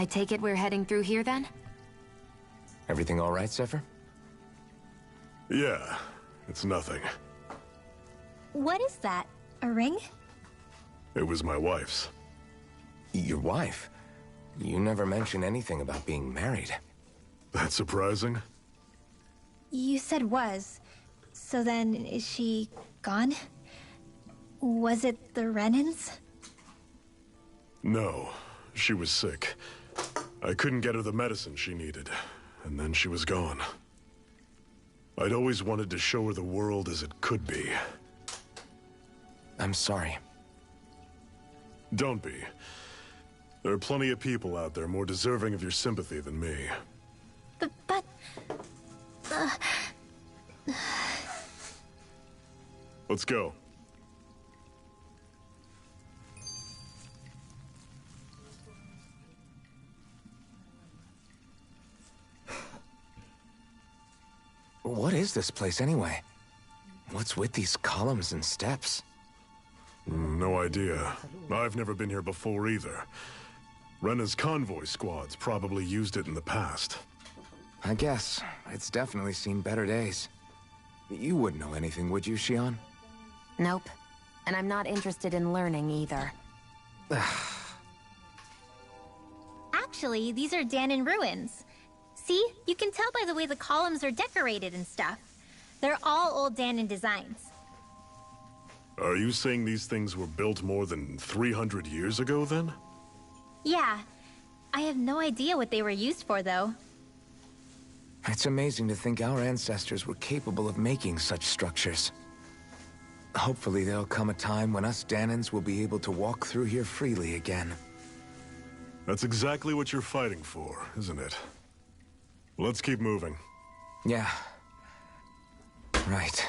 I take it we're heading through here then? Everything all right, Zephyr? Yeah, it's nothing. What is that? A ring? It was my wife's. Your wife? You never mentioned anything about being married. That's surprising? You said was. So then, is she gone? Was it the Renans? No, she was sick. I couldn't get her the medicine she needed, and then she was gone. I'd always wanted to show her the world as it could be. I'm sorry. Don't be. There are plenty of people out there more deserving of your sympathy than me. But... Let's go. What is this place anyway? What's with these columns and steps? No idea. I've never been here before either. Rena's convoy squads probably used it in the past. I guess. It's definitely seen better days. You wouldn't know anything, would you, Shion? Nope. And I'm not interested in learning either. Actually, these are Danon ruins. See? You can tell by the way the columns are decorated and stuff. They're all old Danon designs. Are you saying these things were built more than 300 years ago, then? Yeah. I have no idea what they were used for, though. It's amazing to think our ancestors were capable of making such structures. Hopefully there'll come a time when us Danons will be able to walk through here freely again. That's exactly what you're fighting for, isn't it? Let's keep moving. Yeah. Right.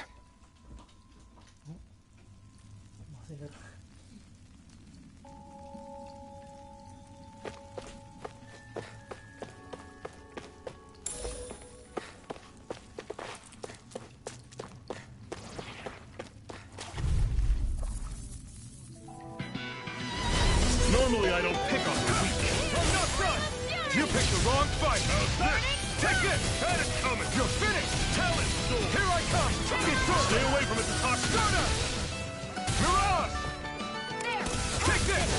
Normally I don't pick on the weak. I'm not done! You picked the wrong fight! Take this! Had it coming! You're finished! Talent sword! Here I come! Get through! Stay away from it, the toxic! Soda! Mirage! There! Take this!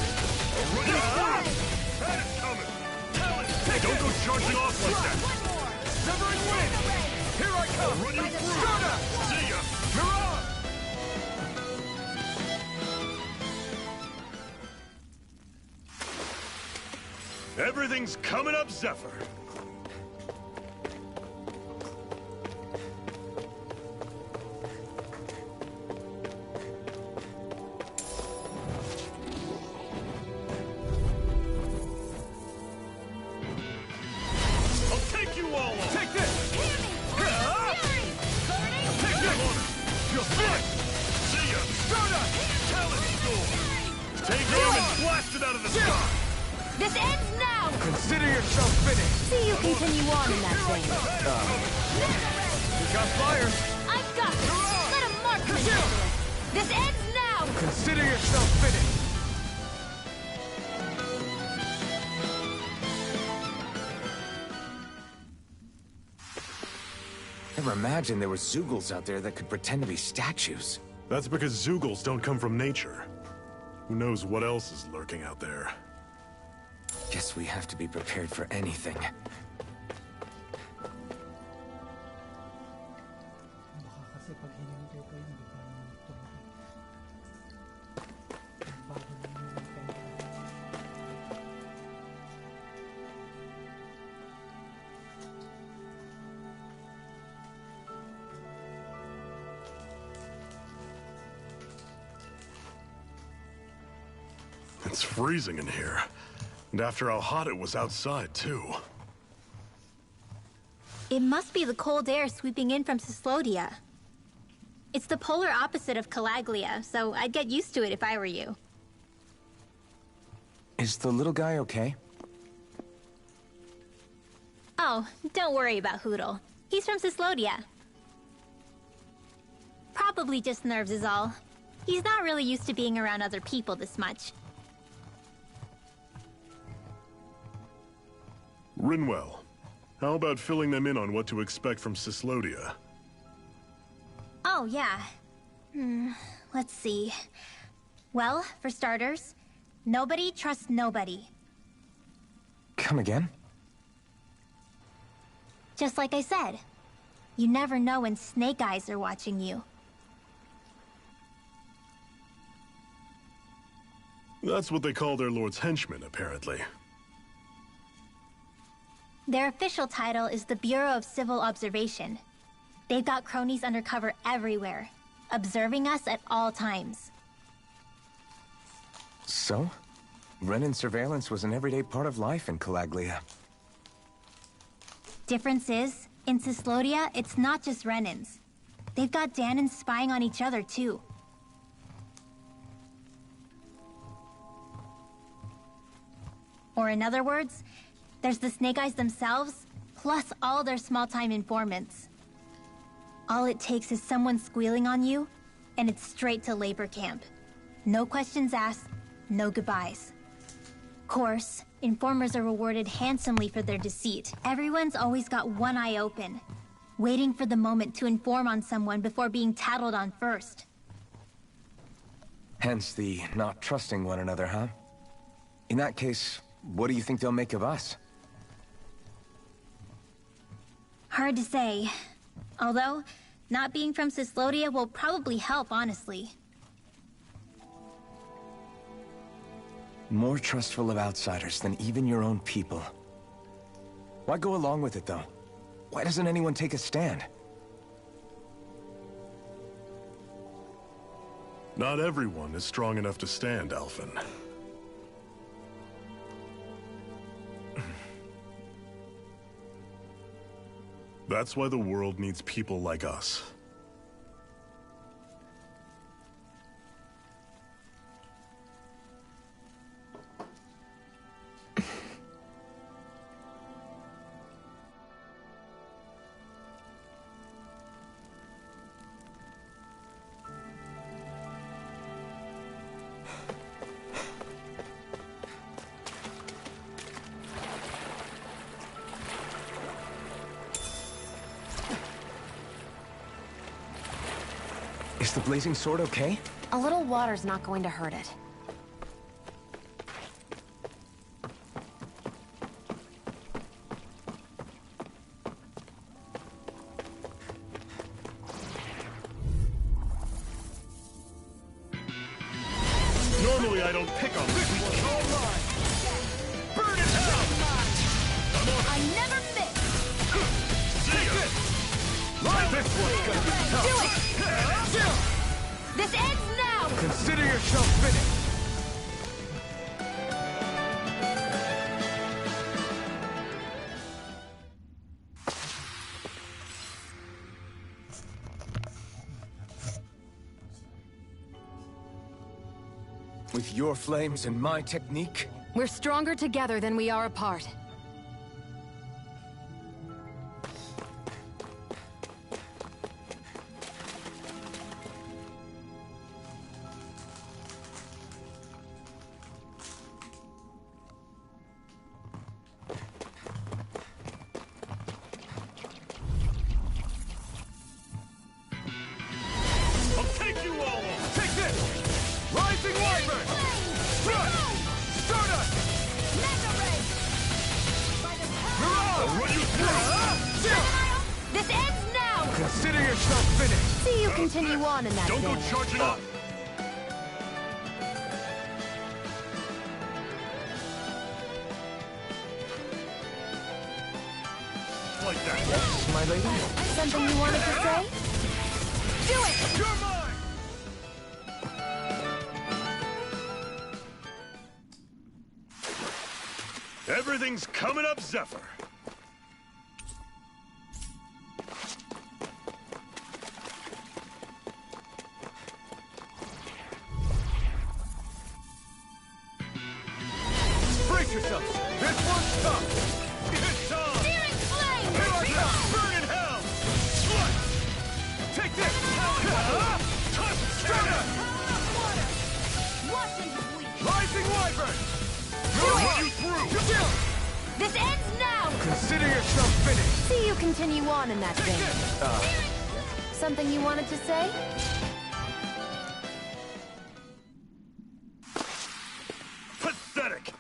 Had it coming! Talent! Don't go charging off like that! Severing wind! Here I come! Run you through! Soda! See ya! Mirage! Everything's coming up, Zephyr. I'll take you all on. Take this. Take this. You'll fit. See ya. Soda. Talent sword. Take aim and blast it out of the sky. This ends now! Consider yourself finished! See you continue on in that vein. You got fire! I've got it! Let him mark me! This ends now! Consider yourself finished! Never imagined there were Zeugles out there that could pretend to be statues. That's because Zeugles don't come from nature. Who knows what else is lurking out there? Guess we have to be prepared for anything. It's freezing in here. And after how hot it was outside, too. It must be the cold air sweeping in from Cyslodia. It's the polar opposite of Calaglia, so I'd get used to it if I were you. Is the little guy okay? Oh, don't worry about Hootle. He's from Cyslodia. Probably just nerves is all. He's not really used to being around other people this much. Rinwell, how about filling them in on what to expect from Cyslodia? Oh, yeah. Let's see. Well, for starters, nobody trusts nobody. Come again? Just like I said, you never know when Snake Eyes are watching you. That's what they call their lord's henchmen, apparently. Their official title is the Bureau of Civil Observation. They've got cronies undercover everywhere, observing us at all times. So? Renan surveillance was an everyday part of life in Calaglia. Difference is, in Cyslodia, it's not just Renans. They've got Danans spying on each other, too. Or in other words, there's the Snake Eyes themselves, plus all their small-time informants. All it takes is someone squealing on you, and it's straight to labor camp. No questions asked, no goodbyes. Of course, informers are rewarded handsomely for their deceit. Everyone's always got one eye open, waiting for the moment to inform on someone before being tattled on first. Hence the not trusting one another, huh? In that case, what do you think they'll make of us? Hard to say. Although, not being from Cyslodia will probably help, honestly. More trustful of outsiders than even your own people. Why go along with it, though? Why doesn't anyone take a stand? Not everyone is strong enough to stand, Alphen. That's why the world needs people like us. Is the blazing sword okay? A little water's not going to hurt it. Normally I don't pick on this one. All mine. Burn it down! I'm on. I never miss! See ya! This one's gonna be tough. Do it! This ends now! Consider yourself finished! With your flames and my technique? We're stronger together than we are apart. I'll take you all on. Take this! Rising Wyvern! Strike! Stardust! I'll run you through! This ends now! Consider yourself finished! See you continue on in that Don't go vein. charging up! Like that. Yes, my lady? Something you wanted to say? Do it! You're mine! Everything's coming up, Zephyr. Brace yourselves! This one's tough! It's time! Searing flame! Here I come! Burn in hell! Slice! Take this! Touch! Strata! Watch him bleed! Rising Wyvern! I'll run you through! This ends now! Consider yourself finished! See you continue on in that vein. Something you wanted to say? Pathetic!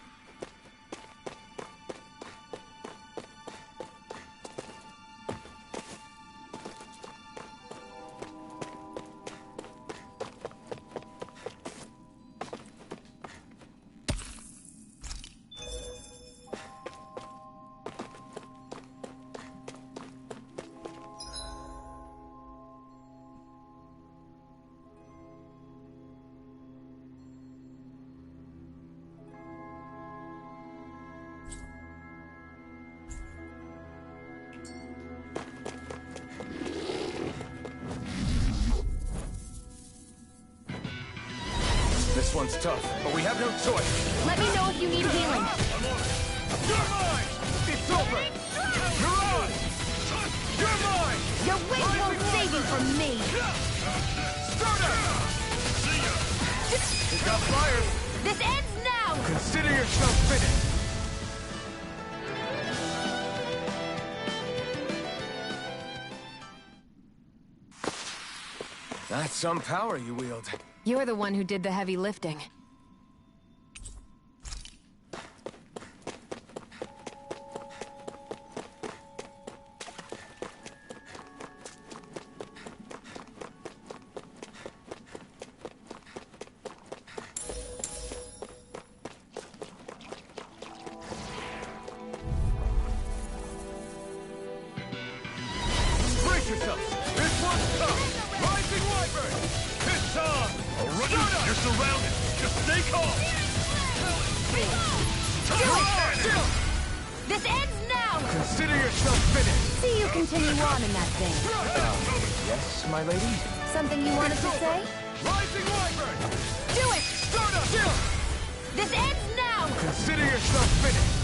This one's tough, but we have no choice. Let me know if you need healing. You're mine! It's over! You're on! You're mine! Your wings won't save you from me! Starter! He's got fire! This ends now! Consider yourself finished! That's some power you wield. You're the one who did the heavy lifting. Brace yourselves! This one's tough! Rising Wyvern! It's on! Alright, you're surrounded! Just stay calm! This ends now! Consider yourself finished! See you continue on in that vein. Yes, my lady? Something you wanted to say? Rising Wyvern! Do it! Start up! This ends now! Consider yourself finished!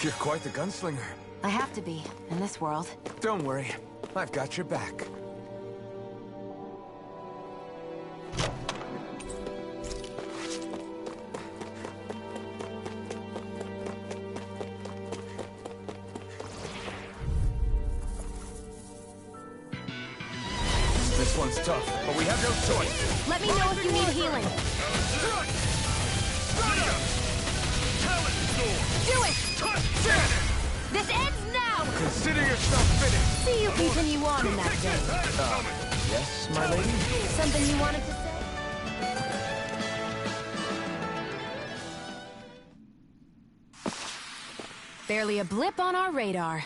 You're quite the gunslinger. I have to be, in this world. Don't worry, I've got your back. This one's tough, but we have no choice. Let me know if you need healing. Do it! This ends now! Consider yourself finished. See you continue on in that vein. Yes, my lady? Something you wanted to say? Barely a blip on our radar.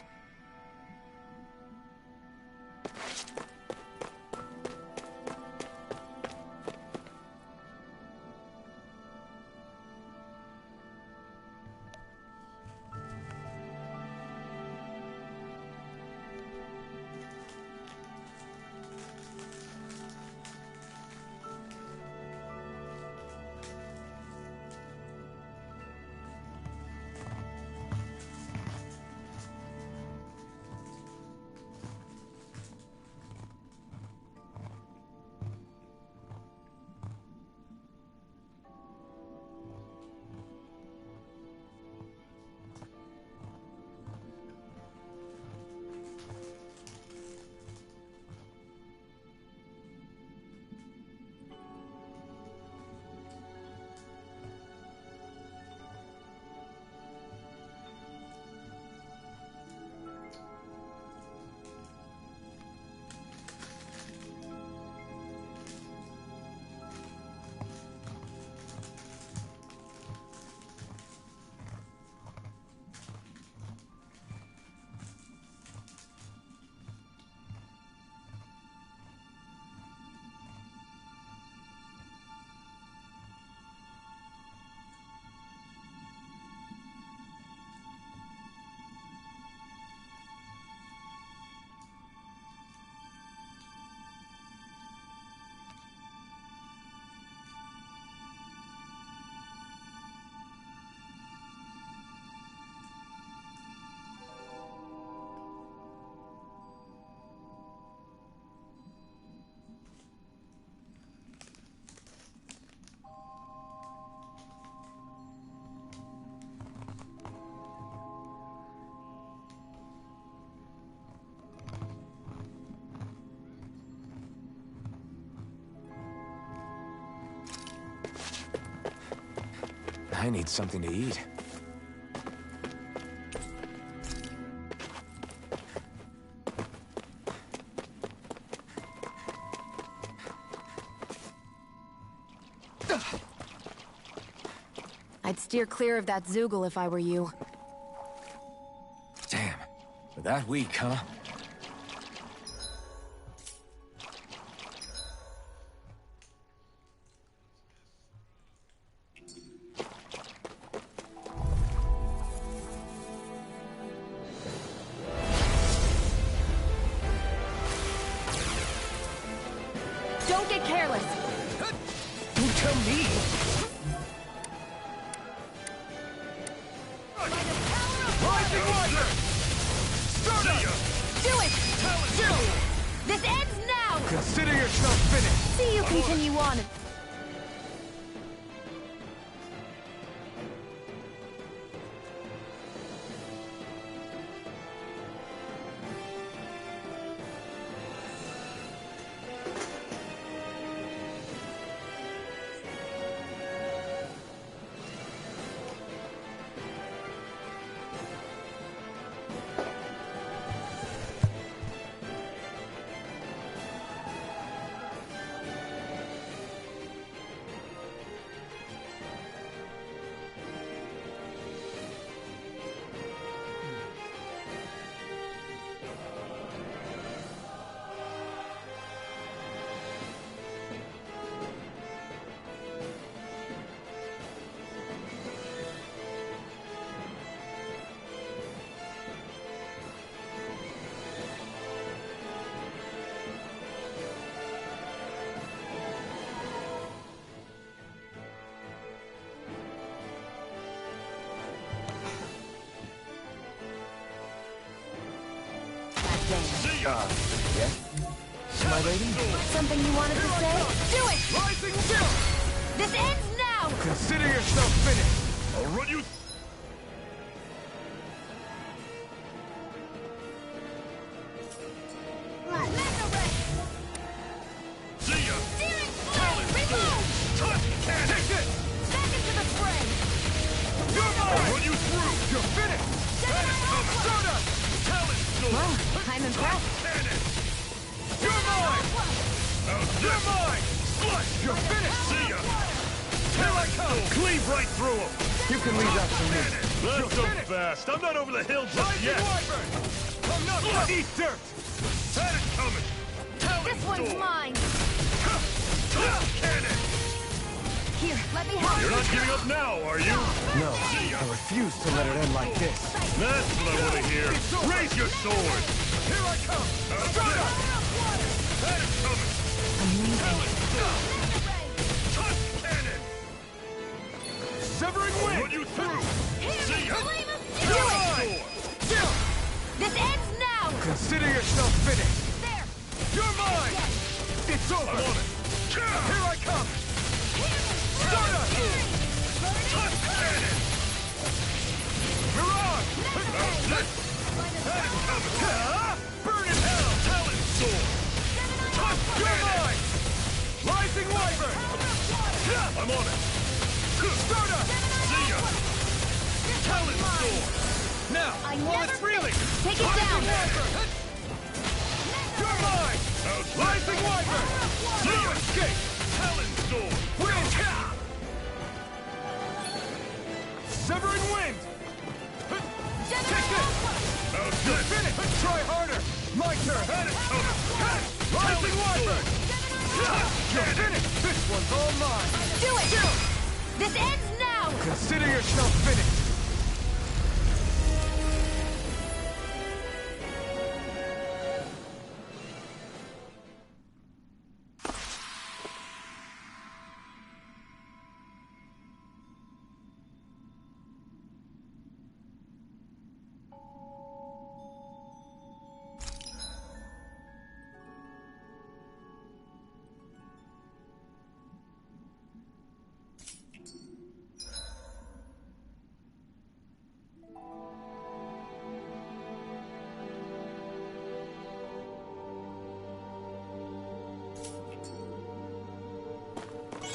I need something to eat. I'd steer clear of that Zoogle if I were you. Damn. We're that weak, huh? Don't get careless! Don't tell me! Rising Rider! Start up! Do it! This ends now! Consider yourself finished! See you continue on. Yeah? My lady? Something you wanted to say? Do it! Rising Sun! This ends now! Consider yourself finished! I'll run you... See ya! Steering fire! Remove! Touch cannon! Take it! Back into the fray! You're mine! I'll run you through! You're finished! Start up! Talon sword! Well, I'm impressed. Cannon! You're mine! You're mine! Flush! You're finished! See ya! Here I come! Cleave right through him! You can leave that for me. That's so fast! I'm not over the hill just yet! I'm not gonna eat dirt! Had it coming! Talon This one's sword! mine! Cannon! Here, let me help You're you! not giving up now, are you? No, I refuse to let it end like this. That's what I want to hear. Raise your sword! Here I come! Start up! Had it coming! Touch cannon! Severing I'll wind! run you through! See ya! Do it! This ends now! Consider yourself finished! There! You're mine! It's over! I'm on it! Here I come! Start up! Touch cannon! Mirage! Had it coming! Burn in hell! Talon sword! Touch cannon! Rising Wyvern! I'm on it! Start up! See ya! Talon sword! Now! While it's reeling! Take it down! You're mine! Rising Wyvern! See ya! Escape! Talon sword! Wind! Severing wind! Take this! You're finished! Try harder! My turn! Had it coming! Rising Wyvern! You're finished! This one's all mine! Do it! This ends now! Consider yourself finished!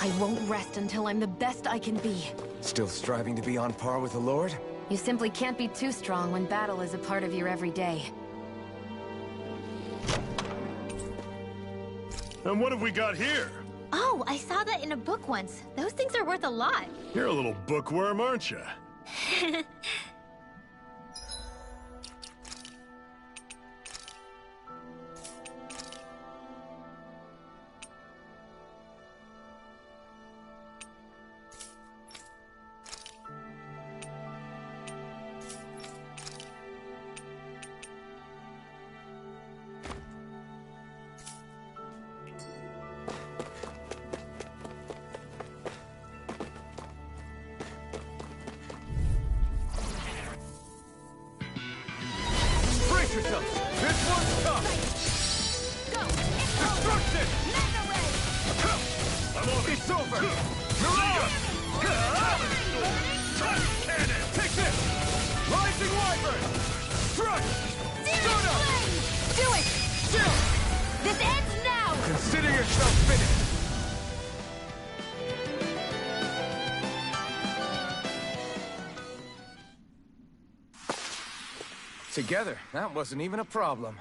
I won't rest until I'm the best I can be. Still striving to be on par with the Lord? You simply can't be too strong when battle is a part of your everyday. And what have we got here? Oh, I saw that in a book once. Those things are worth a lot. You're a little bookworm, aren't you? Brace yourselves! This one's tough! Go! Destruction! Mega Ray! I'm on it. It's over! See ya! Touch cannon! Take this! Rising Wyvern! Strike! Searing Flame! Do it! Chill! This ends now! Consider yourself finished! Together, that wasn't even a problem.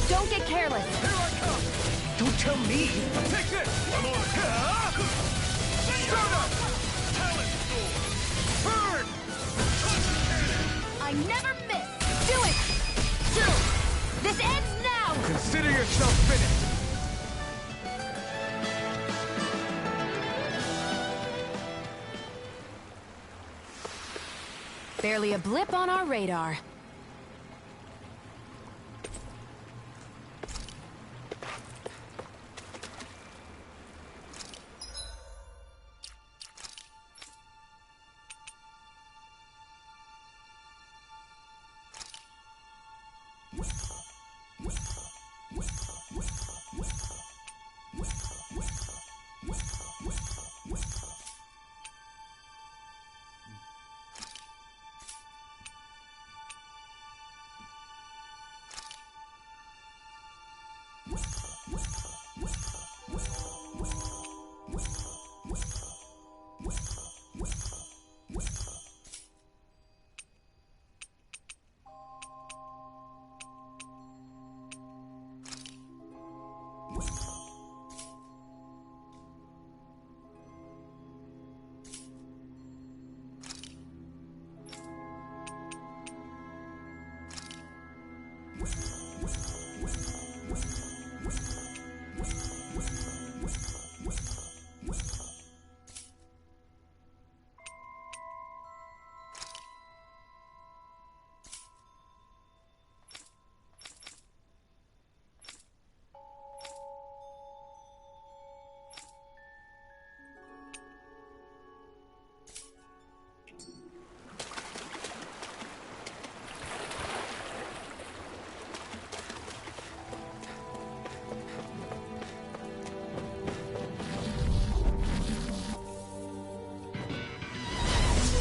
Don't get careless! Here I come! Don't tell me! Take this! I'm on it! Start up! Talent Storm! Burn! Touch cannon! I never miss! Do it! Chill! This ends now! Consider yourself finished! Barely a blip on our radar.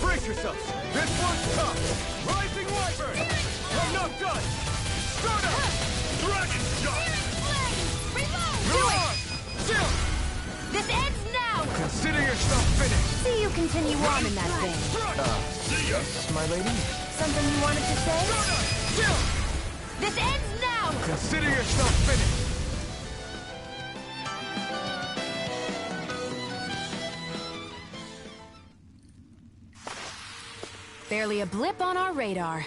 Brace yourselves! This one's tough! Rising Wyvern! I'm not done! Start up! Dragon Shot! Flame! Reload! Do it! Chill! This ends now! Consider yourself finished! See you continue on in that vein. See ya! Yes, my lady? Something you wanted to say? Chill! This ends now! Consider yourself finished! Barely a blip on our radar.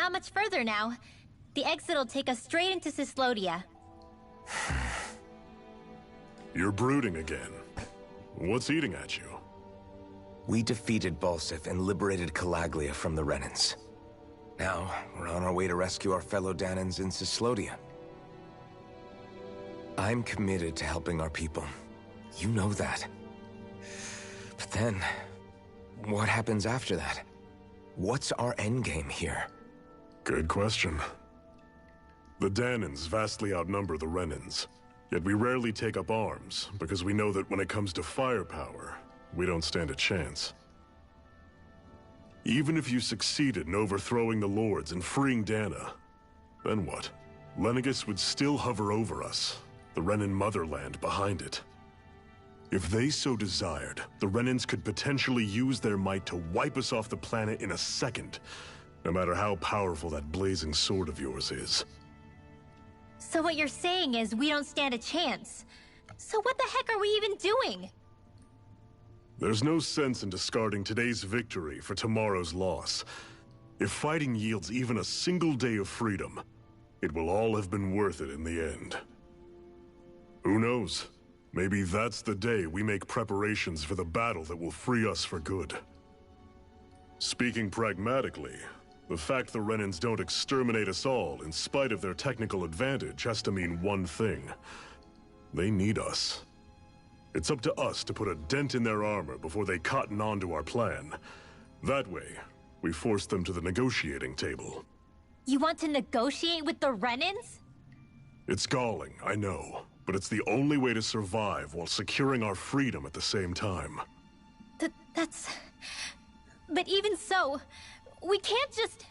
Not much further now. The exit'll take us straight into Cyslodia. You're brooding again. What's eating at you? We defeated Balsif and liberated Calaglia from the Renans. Now, we're on our way to rescue our fellow Danans in Cyslodia. I'm committed to helping our people. You know that. But then, what happens after that? What's our endgame here? Good question. The Danans vastly outnumber the Renans. Yet we rarely take up arms, because we know that when it comes to firepower, we don't stand a chance. Even if you succeeded in overthrowing the Lords and freeing Dana, then what? Lenegis would still hover over us, the Renan motherland behind it. If they so desired, the Renans could potentially use their might to wipe us off the planet in a second, no matter how powerful that blazing sword of yours is. So what you're saying is we don't stand a chance. So what the heck are we even doing? There's no sense in discarding today's victory for tomorrow's loss. If fighting yields even a single day of freedom, it will all have been worth it in the end. Who knows? Maybe that's the day we make preparations for the battle that will free us for good. Speaking pragmatically, the fact the Renans don't exterminate us all in spite of their technical advantage has to mean one thing. They need us. It's up to us to put a dent in their armor before they cotton on to our plan. That way, we force them to the negotiating table. You want to negotiate with the Renans? It's galling, I know, but it's the only way to survive while securing our freedom at the same time. That's... But even so, we can't just...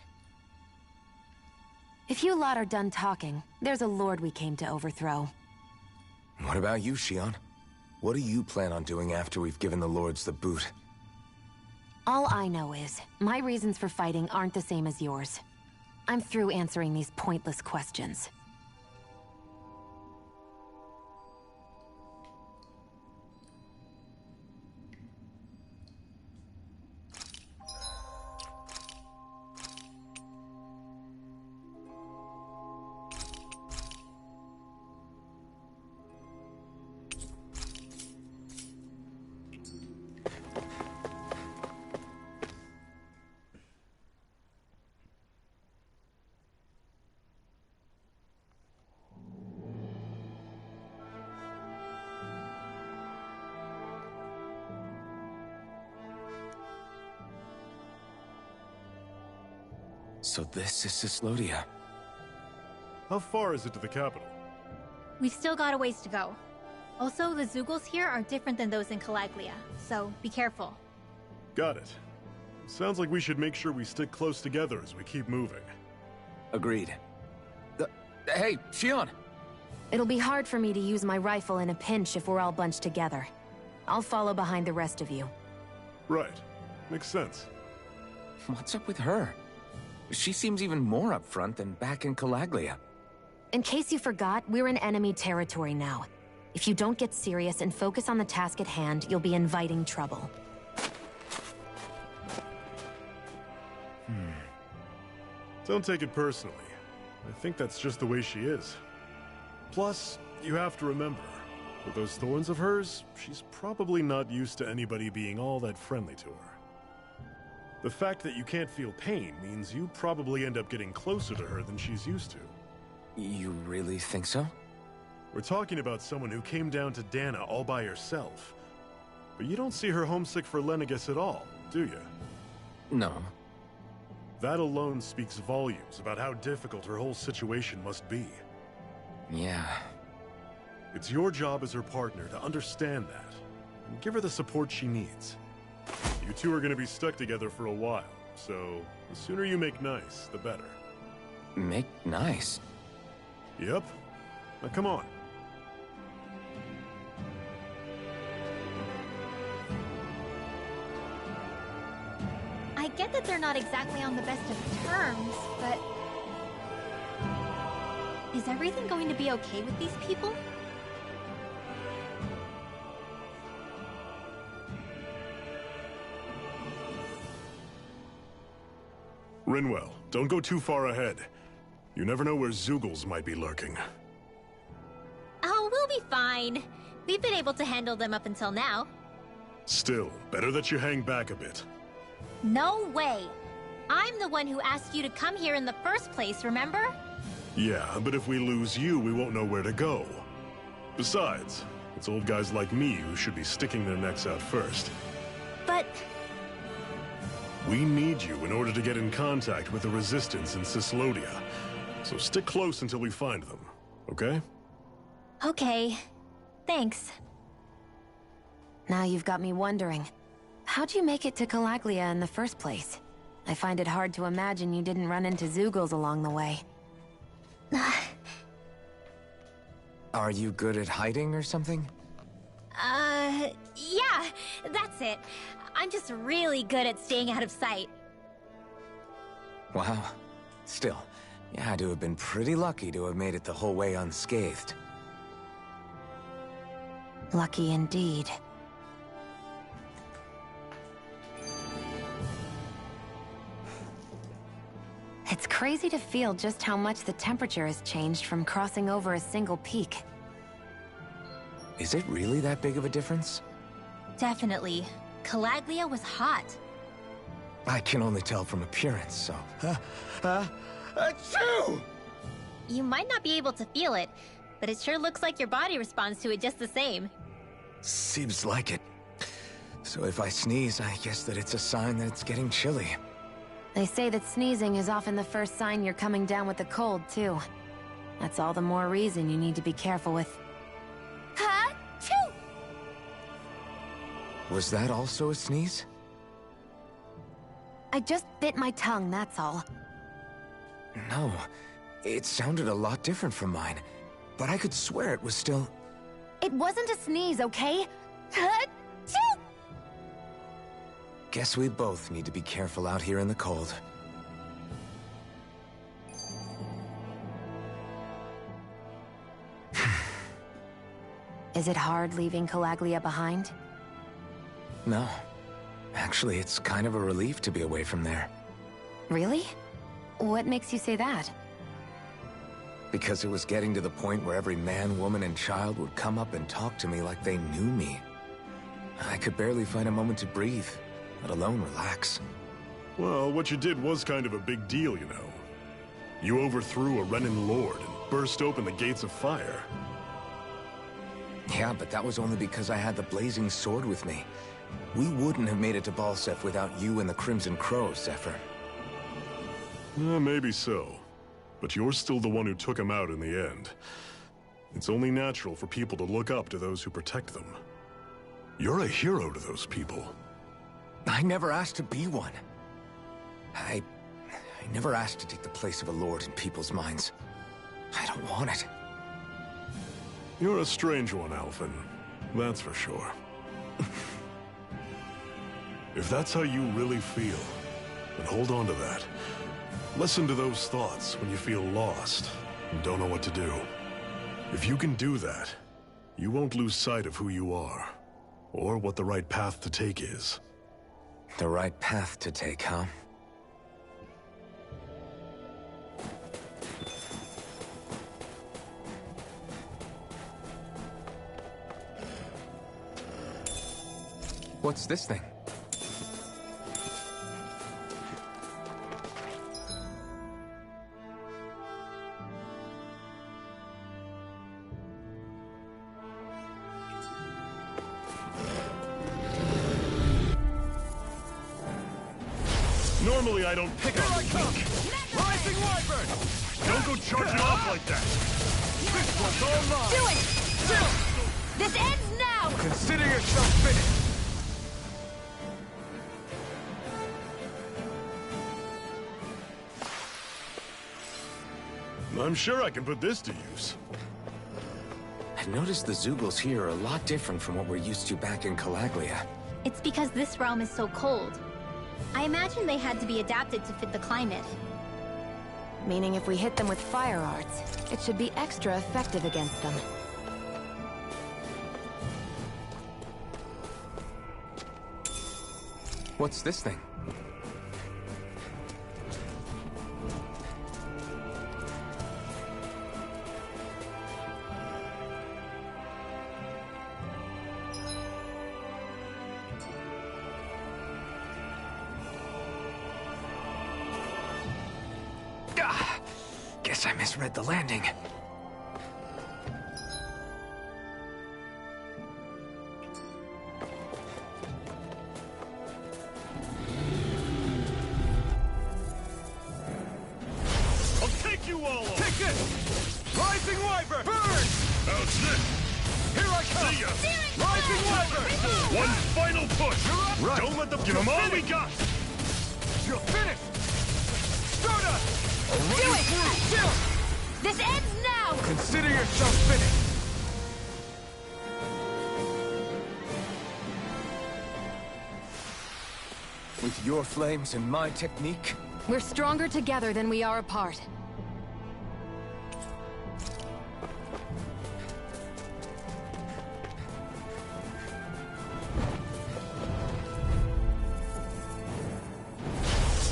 If you lot are done talking, there's a lord we came to overthrow. What about you, Shion? What do you plan on doing after we've given the Lords the boot? All I know is, my reasons for fighting aren't the same as yours. I'm through answering these pointless questions. So this is Cyslodia. How far is it to the capital? We've still got a ways to go. Also, the Zeugles here are different than those in Calaglia, so be careful. Got it. Sounds like we should make sure we stick close together as we keep moving. Agreed. Hey, Shion! It'll be hard for me to use my rifle in a pinch if we're all bunched together. I'll follow behind the rest of you. Right. Makes sense. What's up with her? She seems even more upfront than back in Calaglia. In case you forgot, we're in enemy territory now. If you don't get serious and focus on the task at hand, you'll be inviting trouble. Don't take it personally. I think that's just the way she is. Plus, you have to remember, with those thorns of hers, she's probably not used to anybody being all that friendly to her. The fact that you can't feel pain means you probably end up getting closer to her than she's used to. You really think so? We're talking about someone who came down to Dana all by herself. But you don't see her homesick for Lenegis at all, do you? No. That alone speaks volumes about how difficult her whole situation must be. Yeah. It's your job as her partner to understand that, and give her the support she needs. You two are going to be stuck together for a while, so the sooner you make nice, the better. Make nice? Yep. Now come on. I get that they're not exactly on the best of terms, but... Is everything going to be okay with these people? Rinwell, don't go too far ahead. You never know where Zoogles might be lurking. Oh, we'll be fine. We've been able to handle them up until now. Still, better that you hang back a bit. No way! I'm the one who asked you to come here in the first place, remember? Yeah, but if we lose you, we won't know where to go. Besides, it's old guys like me who should be sticking their necks out first. But... We need you in order to get in contact with the Resistance in Cyslodia. So stick close until we find them, okay? Okay. Thanks. Now you've got me wondering. How'd you make it to Calaglia in the first place? I find it hard to imagine you didn't run into Zoogles along the way. Are you good at hiding or something? Yeah, that's it. I'm just really good at staying out of sight. Wow. Still, you had to have been pretty lucky to have made it the whole way unscathed. Lucky indeed. It's crazy to feel just how much the temperature has changed from crossing over a single peak. Is it really that big of a difference? Definitely. Calaglia was hot. I can only tell from appearance, so... Achoo! You might not be able to feel it, but it sure looks like your body responds to it just the same. Seems like it. So if I sneeze, I guess that it's a sign that it's getting chilly. They say that sneezing is often the first sign you're coming down with the cold, too. That's all the more reason you need to be careful with... Ha-choo! Was that also a sneeze? I just bit my tongue, that's all. No. It sounded a lot different from mine. But I could swear it was still... It wasn't a sneeze, okay? Ha-choo! Guess we both need to be careful out here in the cold. Is it hard leaving Calaglia behind? No. Actually, it's kind of a relief to be away from there. Really? What makes you say that? Because it was getting to the point where every man, woman, and child would come up and talk to me like they knew me. I could barely find a moment to breathe, let alone relax. Well, what you did was kind of a big deal, you know. You overthrew a Renin lord and burst open the gates of fire. Yeah, but that was only because I had the blazing sword with me. We wouldn't have made it to Balseph without you and the Crimson Crow, Zephyr. Maybe so. But you're still the one who took him out in the end. It's only natural for people to look up to those who protect them. You're a hero to those people. I never asked to be one. I never asked to take the place of a lord in people's minds. I don't want it. You're a strange one, Alphen. That's for sure. If that's how you really feel, then hold on to that. Listen to those thoughts when you feel lost and don't know what to do. If you can do that, you won't lose sight of who you are, or what the right path to take is. The right path to take, huh? What's this thing? Normally I don't pick on the weak. Rising Wyvern! Don't go charging off like that! This one's all mine! Do it! This ends now! Consider yourself finished! I'm sure I can put this to use. I've noticed the Zoogles here are a lot different from what we're used to back in Calaglia. It's because this realm is so cold. I imagine they had to be adapted to fit the climate. Meaning if we hit them with fire arts, it should be extra effective against them. What's this thing? Guess I misread the landing. I'll take you all on! Take this! Rising Wyvern! Burn! How's this? Here I come! See ya! Rising Wyvern! One final push! Right. Don't let them give them all we got! You're finished! Start us! Do it! This ends now! Consider yourself finished! With your flames and my technique, We're stronger together than we are apart.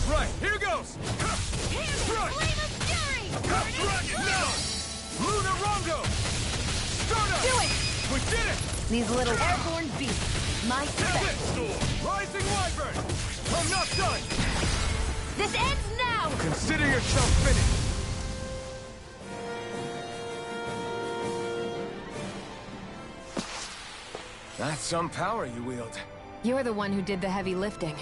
Right, here goes! Right! Dragon now! Lunar Rongo! Start up! Do it! We did it! These little airborne beasts. My Take it, spec. Storm! Rising Wyvern! I'm not done! This ends now! Consider yourself finished! that's some power you wield. You're the one who did the heavy lifting.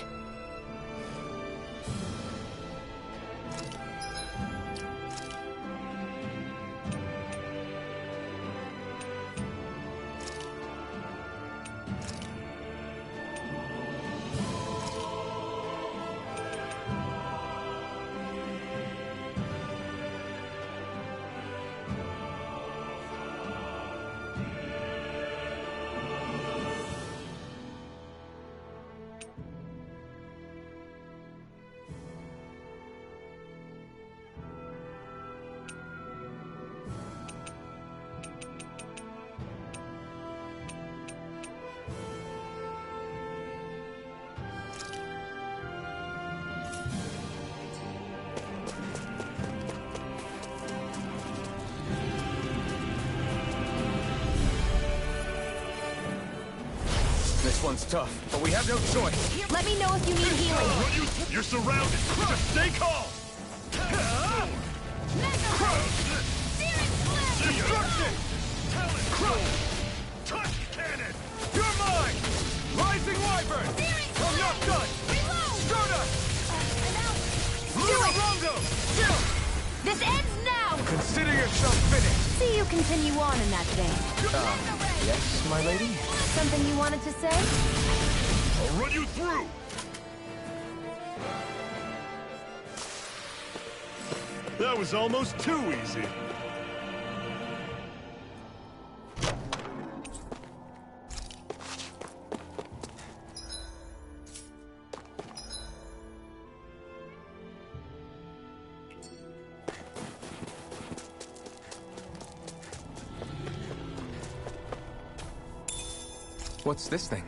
This one's tough, but we have no choice. Let me know if you need healing. You're surrounded! Just stay calm! Destruction! Crush! Touch cannon! You're mine! Rising Wyvern! I'm not done! Start us! Lunar Rongo! Still! This ends now! Consider yourself finished! See you continue on in that vein. Yes, my lady? Something you wanted to say? I'll run you through! That was almost too easy. What's this thing?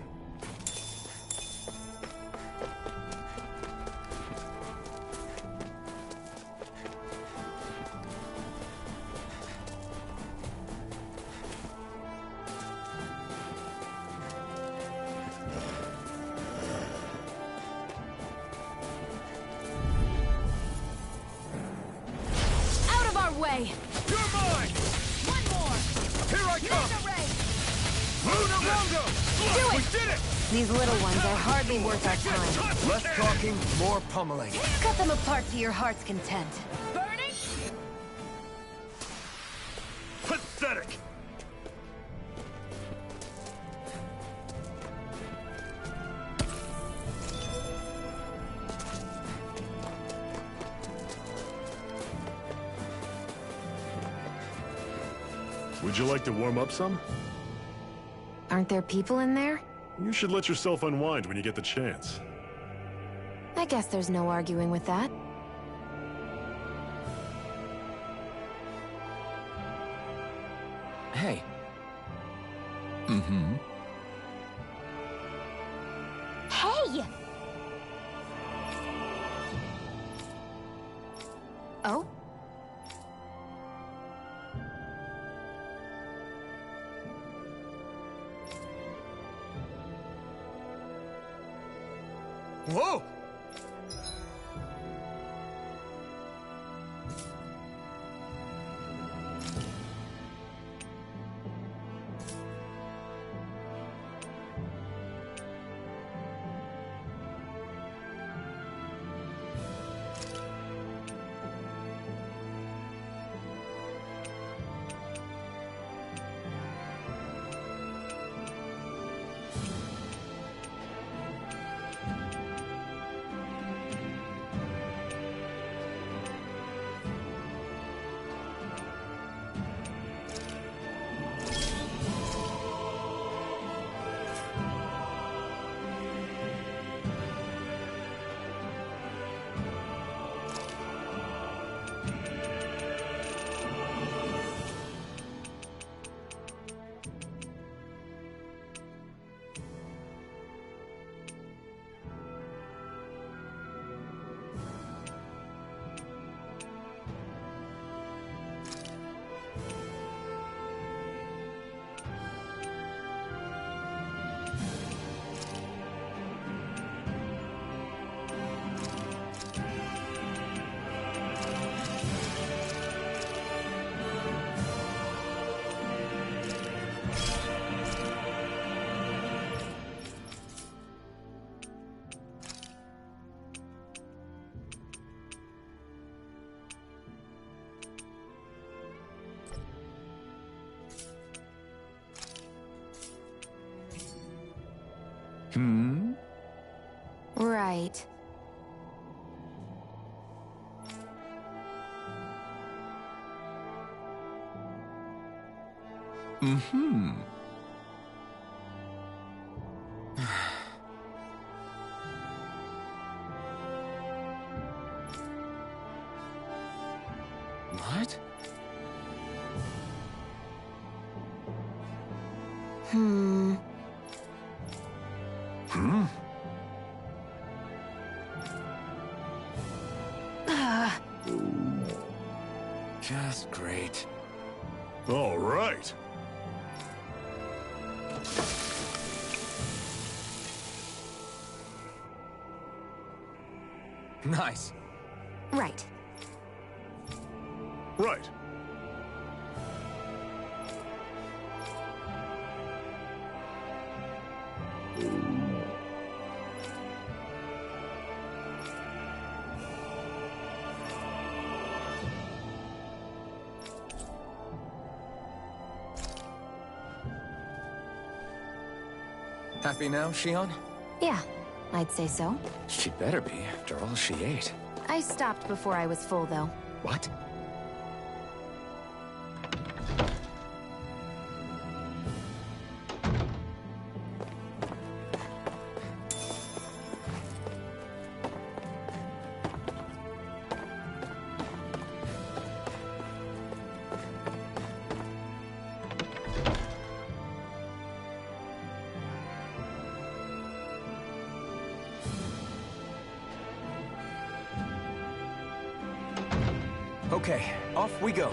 Out of our way! You're mine! One more! Here I come! Lunar Rongo! Do it! We did it! These little ones are hardly worth our time. Less talking, more pummeling. Cut them apart to your heart's content. Burning? Pathetic! Would you like to warm up some? Aren't there people in there? You should let yourself unwind when you get the chance. I guess there's no arguing with that. Hey. Hey! Oh? Hmm? Right. Mm-hmm. What? Hmm. Hmm? Just great. All right. Nice. Right. Right. Happy now, Shion? Yeah, I'd say so. She better be, after all she ate. I stopped before I was full, though. What? Okay, off we go.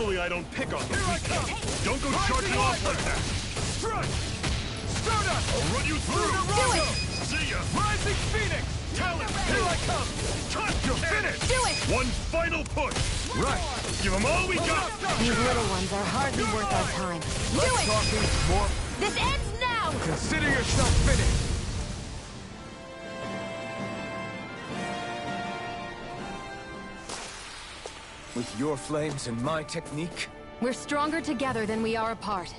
Normally I don't pick on the weak. Don't go charging off like that. Strike! Stardust! I'll run you through. Do it! See ya. Rising Phoenix! Talent. Here I come! Cut. You're finished! Do it! One final push. Right! Give them all we got. These little ones are hardly worth our time. Do Less it! talking, more... This ends now! Consider yourself finished! With your flames and my technique, We're stronger together than we are apart.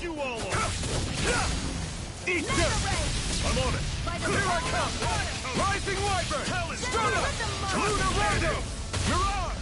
You all on. eat dirt! I'm on it. Here I come! Rising Wyvern! Talent. Stardust! Luna Rondo! You're on!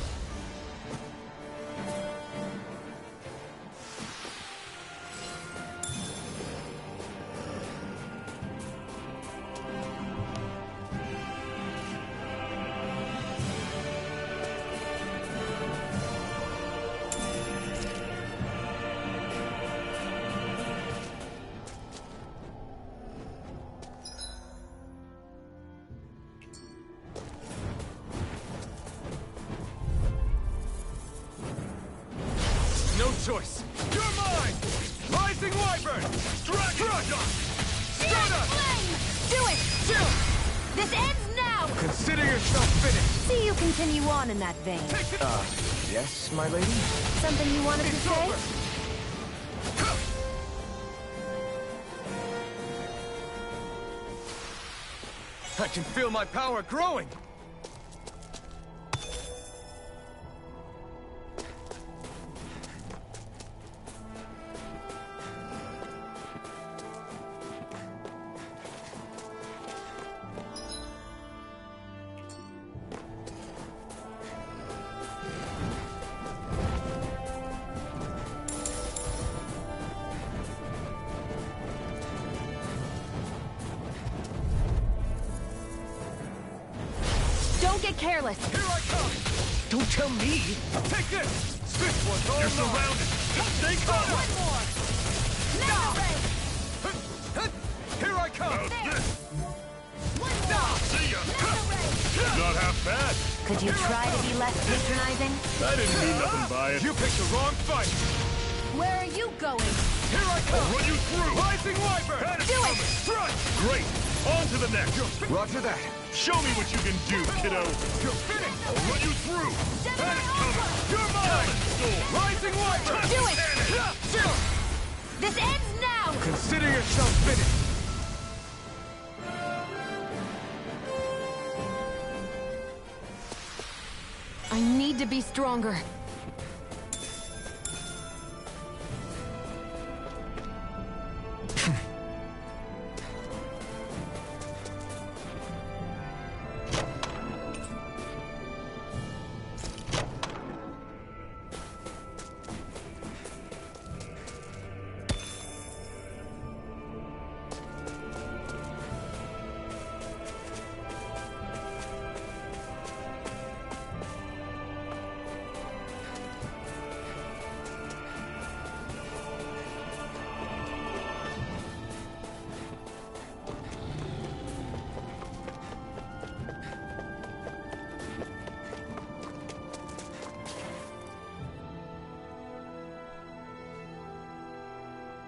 No choice. You're mine! Rising Wyvern! Dragon! Stardust! Do it! This ends now! Consider yourself finished! See you continue on in that vein. Yes, my lady? Something you wanted to It's say? over! I can feel my power growing! Don't get careless. Here I come! Don't tell me! Take this! This one's all You're mine! surrounded. Stay calm. One more. Here I come! How's this? One more. See ya. Not half bad. Could you try to be less patronizing? I didn't mean nothing by it. You picked the wrong fight! Where are you going? Here I come! Run you through. Rising Wyvern! Do it! Strike! Great. On to the next. Roger that. Show me what you can do, kiddo. You're finished! I'll run you through. Panic coming. You're mine! Storm. Rising Wyvern! Do it! This ends now! Consider yourself finished! I need to be stronger.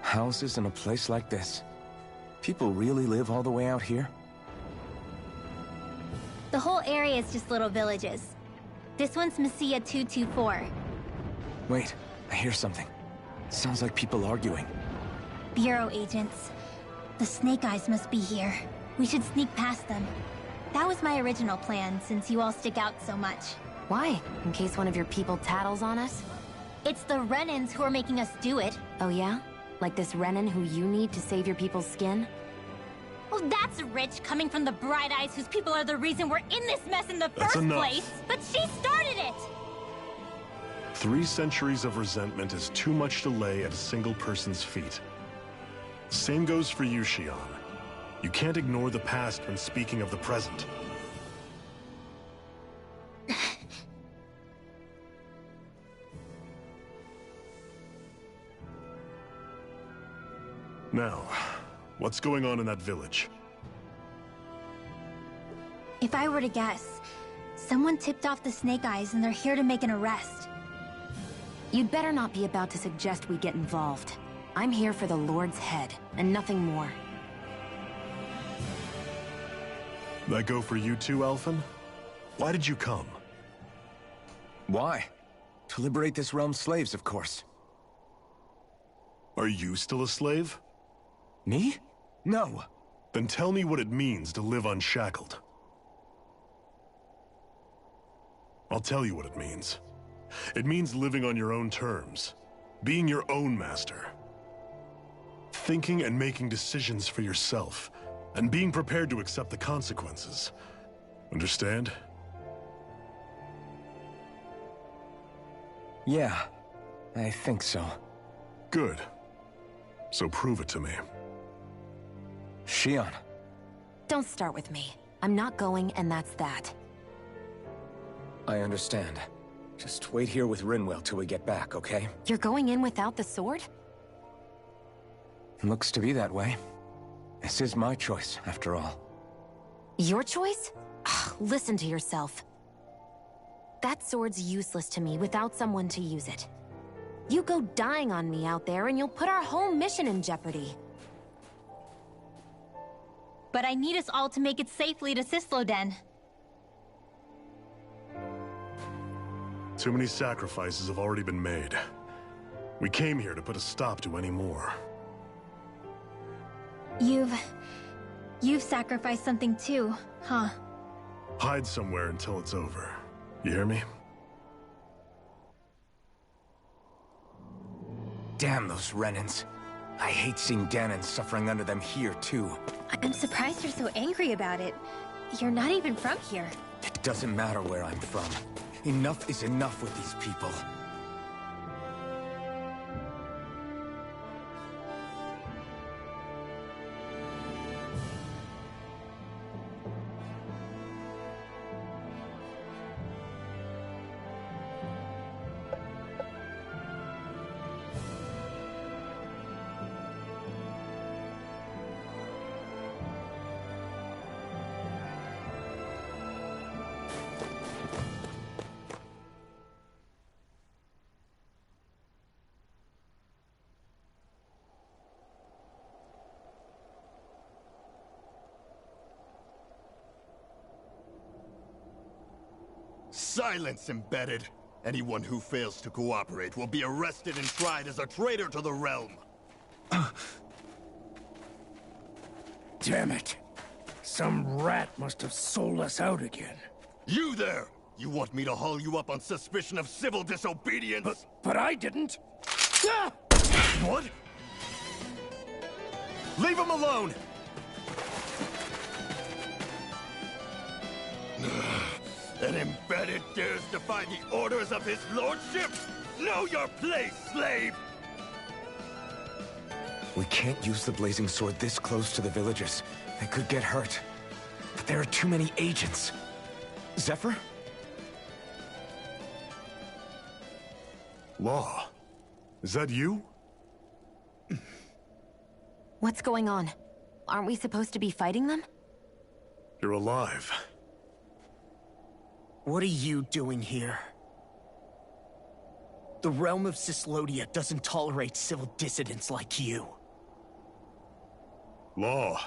Houses in a place like this. People really live all the way out here? The whole area is just little villages. This one's Messiah 224. Wait, I hear something. Sounds like people arguing. Bureau agents. The Snake Eyes must be here. We should sneak past them. That was my original plan, since you all stick out so much. Why? In case one of your people tattles on us? It's the Renans who are making us do it. Oh yeah? Like this Renan who you need to save your people's skin? Oh, that's rich, coming from the Bright Eyes whose people are the reason we're in this mess in the That's first enough. place. But she started it! 3 centuries of resentment is too much to lay at a single person's feet. Same goes for you, Xion. You can't ignore the past when speaking of the present. Now, what's going on in that village? If I were to guess, someone tipped off the Snake Eyes and they're here to make an arrest. You'd better not be about to suggest we get involved. I'm here for the Lord's head, and nothing more. That go for you too, Alphen? Why did you come? Why? To liberate this realm's slaves, of course. Are you still a slave? Me? No. Then tell me what it means to live unshackled. I'll tell you what it means. It means living on your own terms, being your own master. Thinking and making decisions for yourself, and being prepared to accept the consequences. Understand? Yeah, I think so. Good. So prove it to me. Xion. Don't start with me. I'm not going, and that's that. I understand. Just wait here with Rinwell till we get back, okay? You're going in without the sword? Looks to be that way. This is my choice, after all. Your choice? Ugh, listen to yourself. That sword's useless to me without someone to use it. You go dying on me out there and you'll put our whole mission in jeopardy. But I need us all to make it safely to Sisloden. Too many sacrifices have already been made. We came here to put a stop to any more. You've sacrificed something too, huh? Hide somewhere until it's over. You hear me? Damn those Renans. I hate seeing Danon suffering under them here, too. I'm surprised you're so angry about it. You're not even from here. It doesn't matter where I'm from. Enough is enough with these people. Silence, embedded! Anyone who fails to cooperate will be arrested and tried as a traitor to the realm! Damn it. Some rat must have sold us out again. You there! You want me to haul you up on suspicion of civil disobedience? But I didn't. Ah! What? Leave him alone! An embedded dares defy the orders of his lordship? Know your place, slave! We can't use the blazing sword this close to the villagers. They could get hurt. But there are too many agents. Zephyr? Law, is that you? What's going on? Aren't we supposed to be fighting them? You're alive. What are you doing here? The realm of Cyslodia doesn't tolerate civil dissidents like you. Law.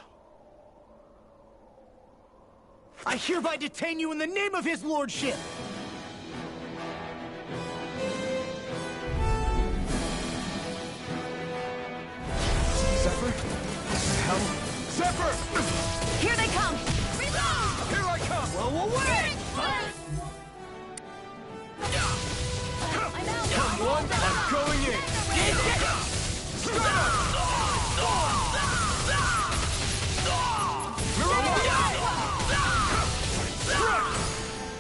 I hereby detain you in the name of his lordship! Zephyr? Hell? Zephyr! Here they come! Here I come! Whoa, wait! Come on, I'm going in!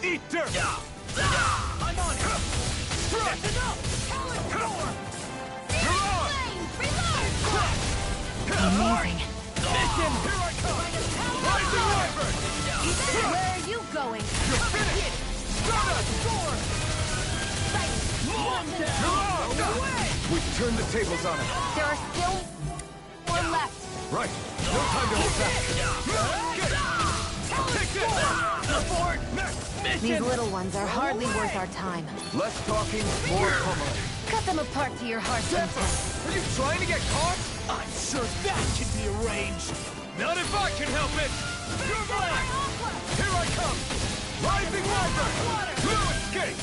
Eat dirt! I'm on it! That's enough! Amazing. Mission! Here I come! Rising Wyvern! Where are you going? You're finished! Sword! We've turned the tables on him. There are still more left. Right. No time to hold back. Take this! Abort! Mission! These little ones are hardly worth our time. Less talking, more pummeling. Cut them apart to your heart's content. Are you trying to get caught? I'm sure that can be arranged! Not if I can help it! Your blade! Here I come! Rising Wyvern! No escape!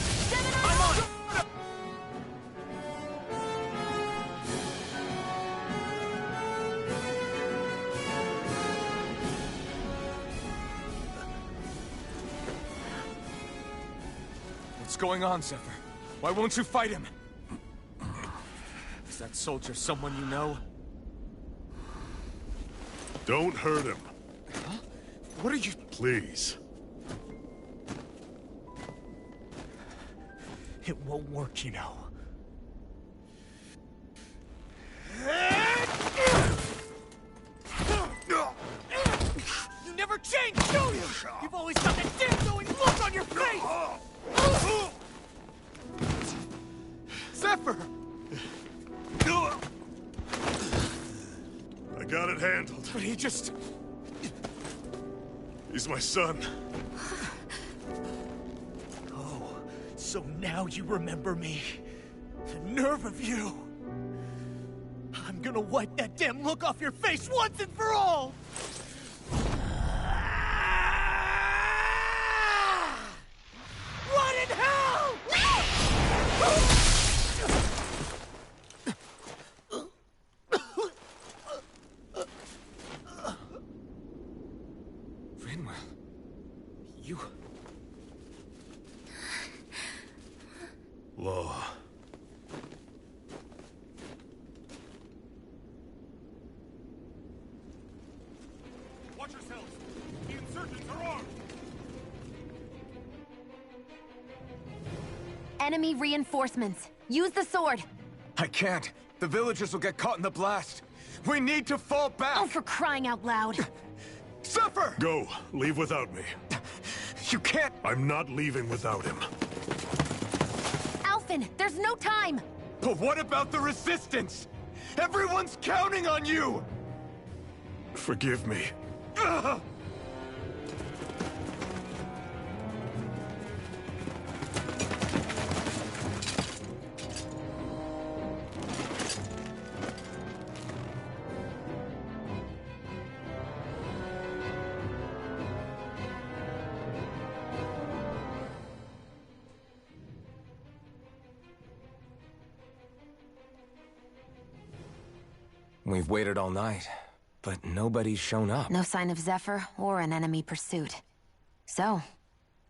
I'm on it! What's going on, Zephyr? Why won't you fight him? Is that soldier someone you know? Don't hurt him. Huh? What are you... Please. It won't work, you know. You never change, do you? You've always got that damn-going look on your face! Zephyr! I got it handled. But he just... He's my son. Oh, so now you remember me. The nerve of you! I'm gonna wipe that damn look off your face once and for all! Run in hell! Rinwell... You... Law. Watch yourselves! The insurgents are armed! Enemy reinforcements. Use the sword. I can't. The villagers will get caught in the blast. We need to fall back! Oh, for crying out loud. Zephyr! Go. Leave without me. You can't... I'm not leaving without him. Alphen, there's no time. But what about the resistance? Everyone's counting on you! Forgive me. Ugh! We've waited all night, but nobody's shown up. No sign of Zephyr or an enemy pursuit. So,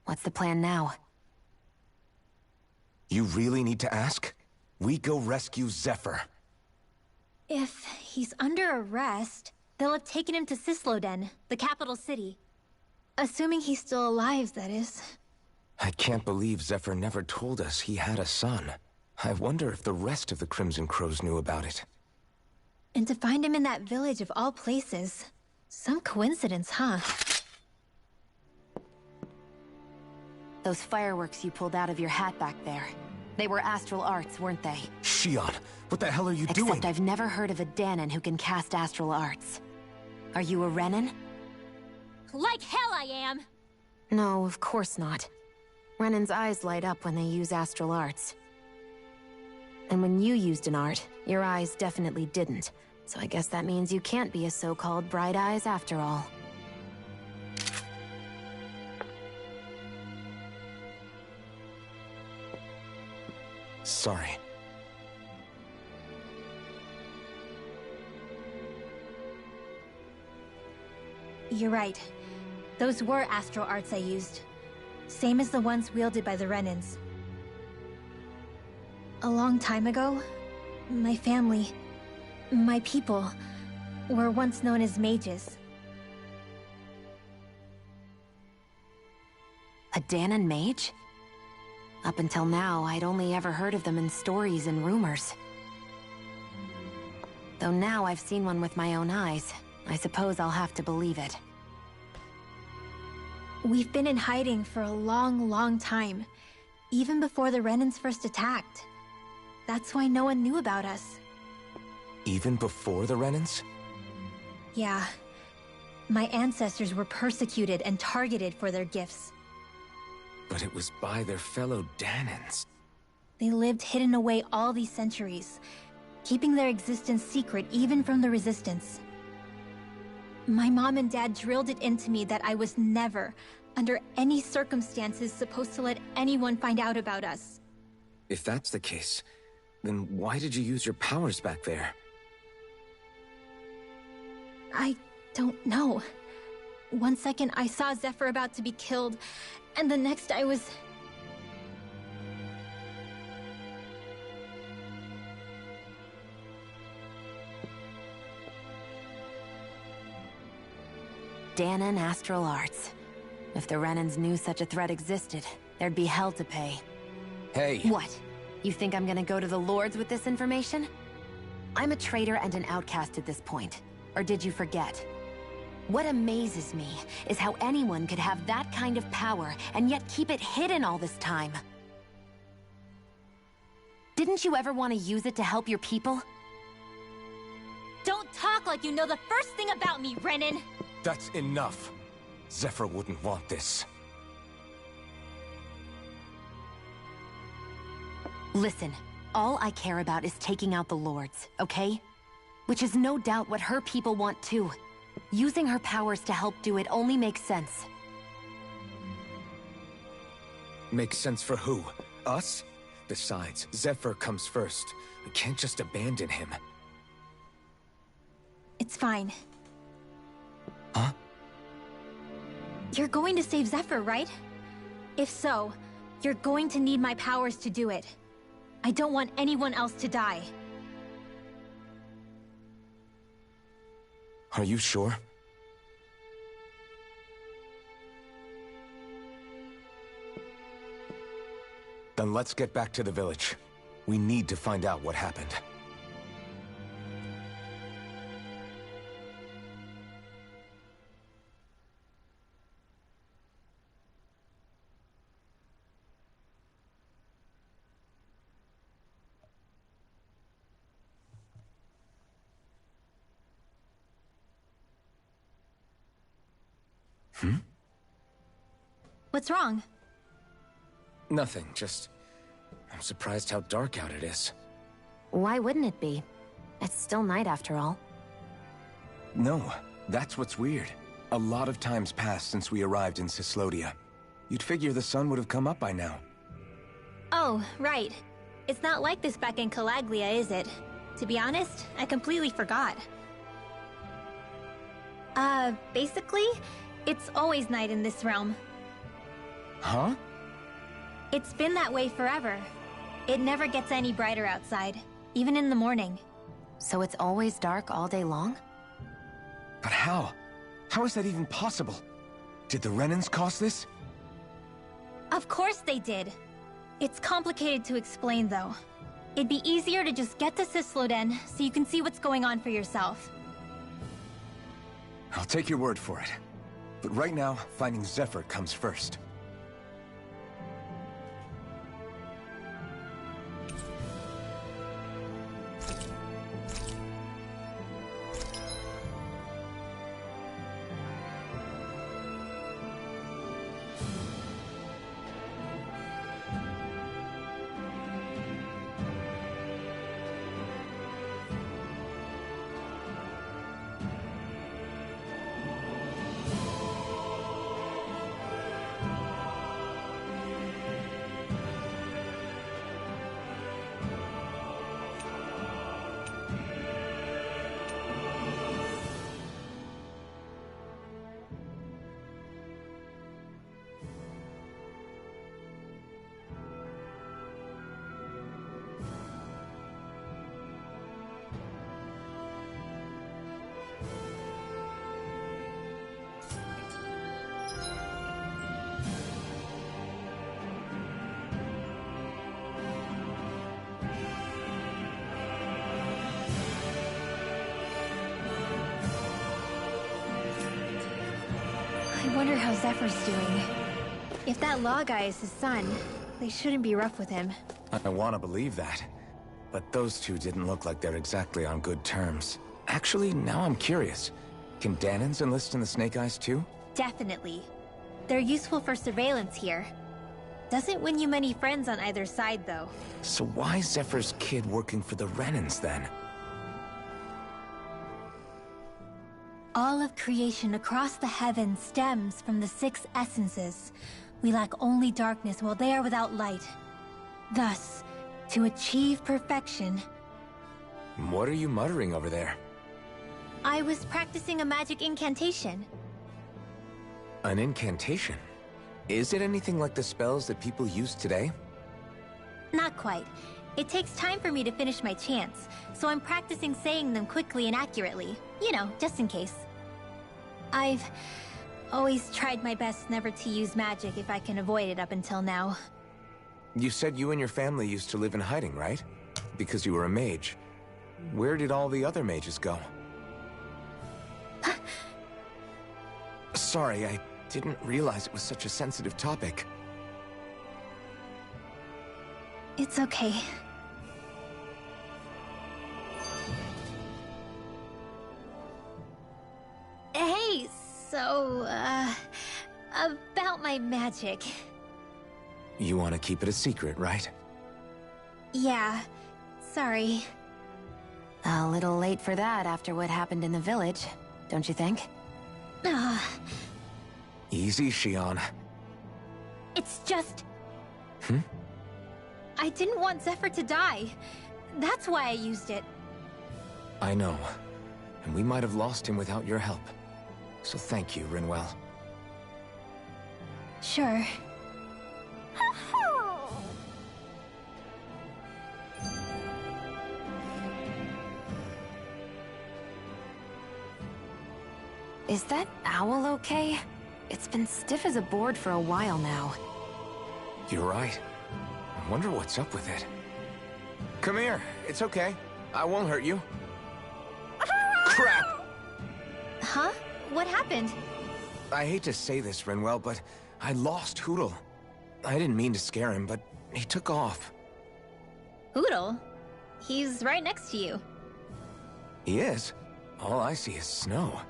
what's the plan now? You really need to ask? We go rescue Zephyr. If he's under arrest, they'll have taken him to Cisloden, the capital city. Assuming he's still alive, that is. I can't believe Zephyr never told us he had a son. I wonder if the rest of the Crimson Crows knew about it. And to find him in that village of all places. Some coincidence, huh? Those fireworks you pulled out of your hat back there. They were astral arts, weren't they? Shion, what the hell are you doing? Except I've never heard of a Danon who can cast astral arts. Are you a Renin? Like hell I am! No, of course not. Renin's eyes light up when they use astral arts. And when you used an art, your eyes definitely didn't. So I guess that means you can't be a so-called bright eyes after all. Sorry. You're right. Those were astral arts I used. Same as the ones wielded by the Renins. A long time ago, my family, my people, were once known as mages. A Danon mage? Up until now, I'd only ever heard of them in stories and rumors. Though now I've seen one with my own eyes, I suppose I'll have to believe it. We've been in hiding for a long, long time. Even before the Renins first attacked. That's why no one knew about us. Even before the Renins? Yeah. My ancestors were persecuted and targeted for their gifts. But it was by their fellow Danons. They lived hidden away all these centuries, keeping their existence secret even from the Resistance. My mom and dad drilled it into me that I was never, under any circumstances, supposed to let anyone find out about us. If that's the case, then why did you use your powers back there? I don't know. One second I saw Zephyr about to be killed, and the next I was... Danon astral arts. If the Renins knew such a threat existed, there'd be hell to pay. Hey! What? You think I'm gonna go to the Lords with this information? I'm a traitor and an outcast at this point. Or did you forget? What amazes me is how anyone could have that kind of power and yet keep it hidden all this time. Didn't you ever want to use it to help your people? Don't talk like you know the first thing about me, Renin! That's enough. Zephyr wouldn't want this. Listen, all I care about is taking out the Lords, okay? Which is no doubt what her people want too. Using her powers to help do it only makes sense. Makes sense for who? Us? Besides, Zephyr comes first. We can't just abandon him. It's fine. Huh? You're going to save Zephyr, right? If so, you're going to need my powers to do it. I don't want anyone else to die. Are you sure? Then let's get back to the village. We need to find out what happened. What's wrong? Nothing, just... I'm surprised how dark out it is. Why wouldn't it be? It's still night after all. No, that's what's weird. A lot of time's passed since we arrived in Cislodia. You'd figure the sun would have come up by now. Oh, right. It's not like this back in Calaglia, is it? To be honest, I completely forgot. Basically, it's always night in this realm. Huh? It's been that way forever. It never gets any brighter outside, even in the morning. So it's always dark all day long? But how? How is that even possible? Did the Renans cause this? Of course they did. It's complicated to explain, though. It'd be easier to just get to Sisloden so you can see what's going on for yourself. I'll take your word for it. But right now, finding Zephyr comes first. I wonder how Zephyr's doing. If that law guy is his son, they shouldn't be rough with him. I want to believe that. But those two didn't look like they're exactly on good terms. Actually, now I'm curious. Can Danans enlist in the Snake Eyes too? Definitely. They're useful for surveillance here. Doesn't win you many friends on either side, though. So why Zephyr's kid working for the Renans then? All of creation across the heavens stems from the 6 essences. We lack only darkness while they are without light. Thus, to achieve perfection... What are you muttering over there? I was practicing a magic incantation. An incantation? Is it anything like the spells that people use today? Not quite. It takes time for me to finish my chants, so I'm practicing saying them quickly and accurately. You know, just in case. I've always tried my best never to use magic if I can avoid it up until now. You said you and your family used to live in hiding, right? Because you were a mage. Where did all the other mages go? Sorry, I didn't realize it was such a sensitive topic. It's okay. Hey, so, about my magic. You want to keep it a secret, right? Yeah, sorry. A little late for that after what happened in the village, don't you think? Easy, Shion. It's just... I didn't want Zephyr to die. That's why I used it. I know. And we might have lost him without your help. So thank you, Rinwell. Sure. Is that owl okay? It's been stiff as a board for a while now. You're right. I wonder what's up with it. Come here. It's okay. I won't hurt you. Crap! Huh? What happened? I hate to say this, Rinwell, but I lost Hootle. I didn't mean to scare him, but he took off. Hootle? He's right next to you. He is? All I see is snow.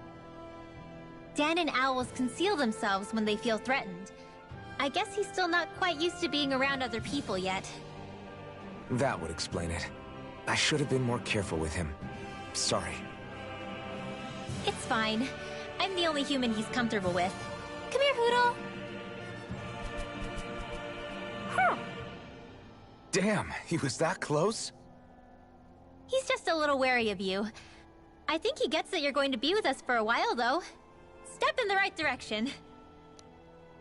Dan and owls conceal themselves when they feel threatened. I guess he's still not quite used to being around other people yet. That would explain it. I should have been more careful with him. Sorry. It's fine. I'm the only human he's comfortable with. Come here, Hootle! Damn, he was that close? He's just a little wary of you. I think he gets that you're going to be with us for a while, though. Step in the right direction.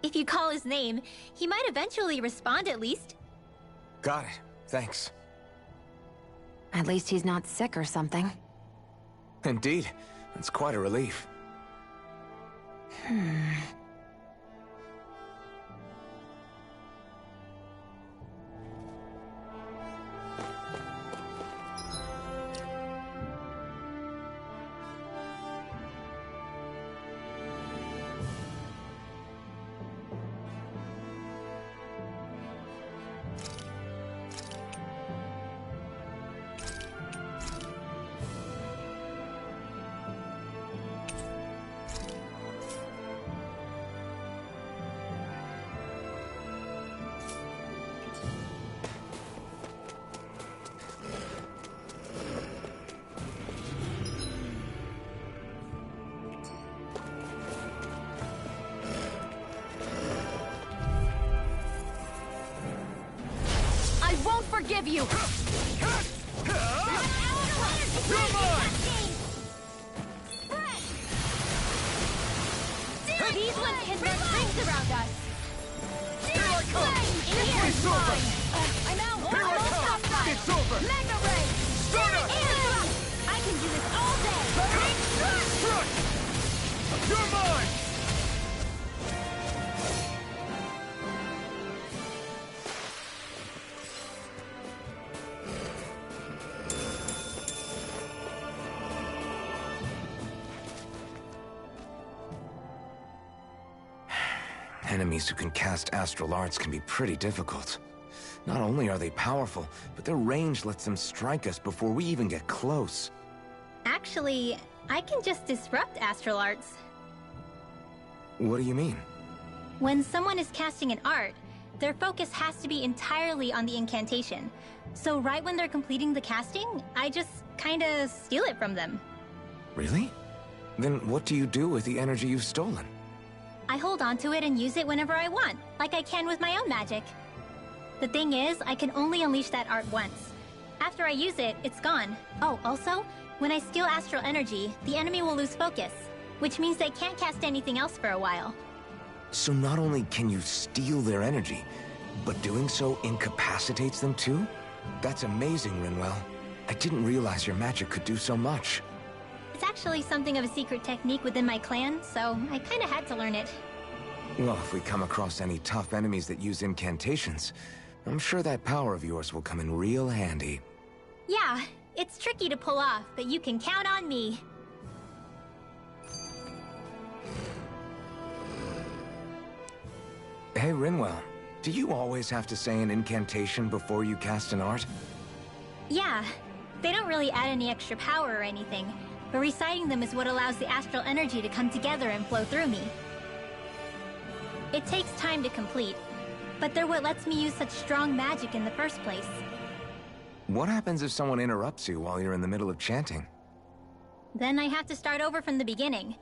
If you call his name, he might eventually respond at least. Got it. Thanks. At least he's not sick or something. Indeed. That's quite a relief. Forgive you! You're mine! These ones can run rings around us! Here I come! It's over! I'm out! Here I come! It's over! Magna Ray! Stardust! I can do this all day! Strike! You're mine! Enemies who can cast astral arts can be pretty difficult. Not only are they powerful, but their range lets them strike us before we even get close. Actually, I can just disrupt astral arts. What do you mean? When someone is casting an art, their focus has to be entirely on the incantation. So right when they're completing the casting, I just kinda steal it from them. Really? Then what do you do with the energy you've stolen? I hold on to it and use it whenever I want, like I can with my own magic. The thing is, I can only unleash that art once. After I use it, it's gone. Oh, also, when I steal astral energy, the enemy will lose focus, which means they can't cast anything else for a while. So not only can you steal their energy, but doing so incapacitates them too? That's amazing, Rinwell. I didn't realize your magic could do so much. It's actually something of a secret technique within my clan, so I kinda had to learn it. Well, if we come across any tough enemies that use incantations, I'm sure that power of yours will come in real handy. Yeah, it's tricky to pull off, but you can count on me. Hey, Rinwell, do you always have to say an incantation before you cast an art? Yeah, they don't really add any extra power or anything, but reciting them is what allows the astral energy to come together and flow through me. It takes time to complete, but they're what lets me use such strong magic in the first place. What happens if someone interrupts you while you're in the middle of chanting? Then I have to start over from the beginning.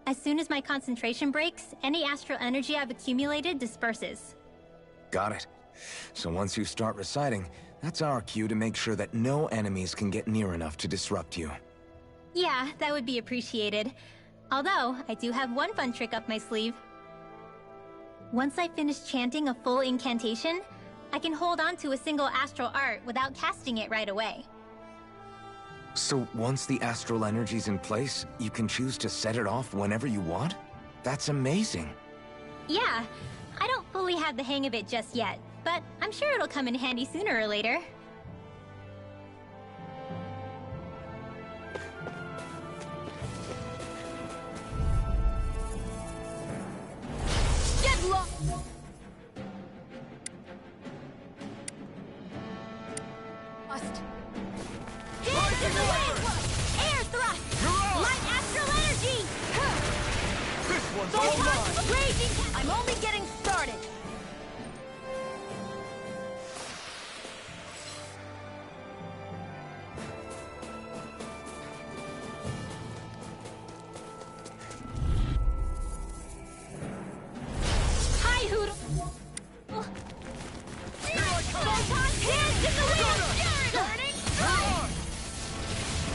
As soon as my concentration breaks, any astral energy I've accumulated disperses. Got it. So once you start reciting, that's our cue to make sure that no enemies can get near enough to disrupt you. Yeah, that would be appreciated. Although, I do have one fun trick up my sleeve. Once I finish chanting a full incantation, I can hold on to a single astral art without casting it right away. So once the astral energy's in place, you can choose to set it off whenever you want? That's amazing. Yeah, I don't fully have the hang of it just yet, but I'm sure it'll come in handy sooner or later. Get lost! Air thrust! Light astral energy! This one's all mine! Raging! I'm only getting started! Hi, Hoodle! Here I come! Photon hands in the wind! Burning strike!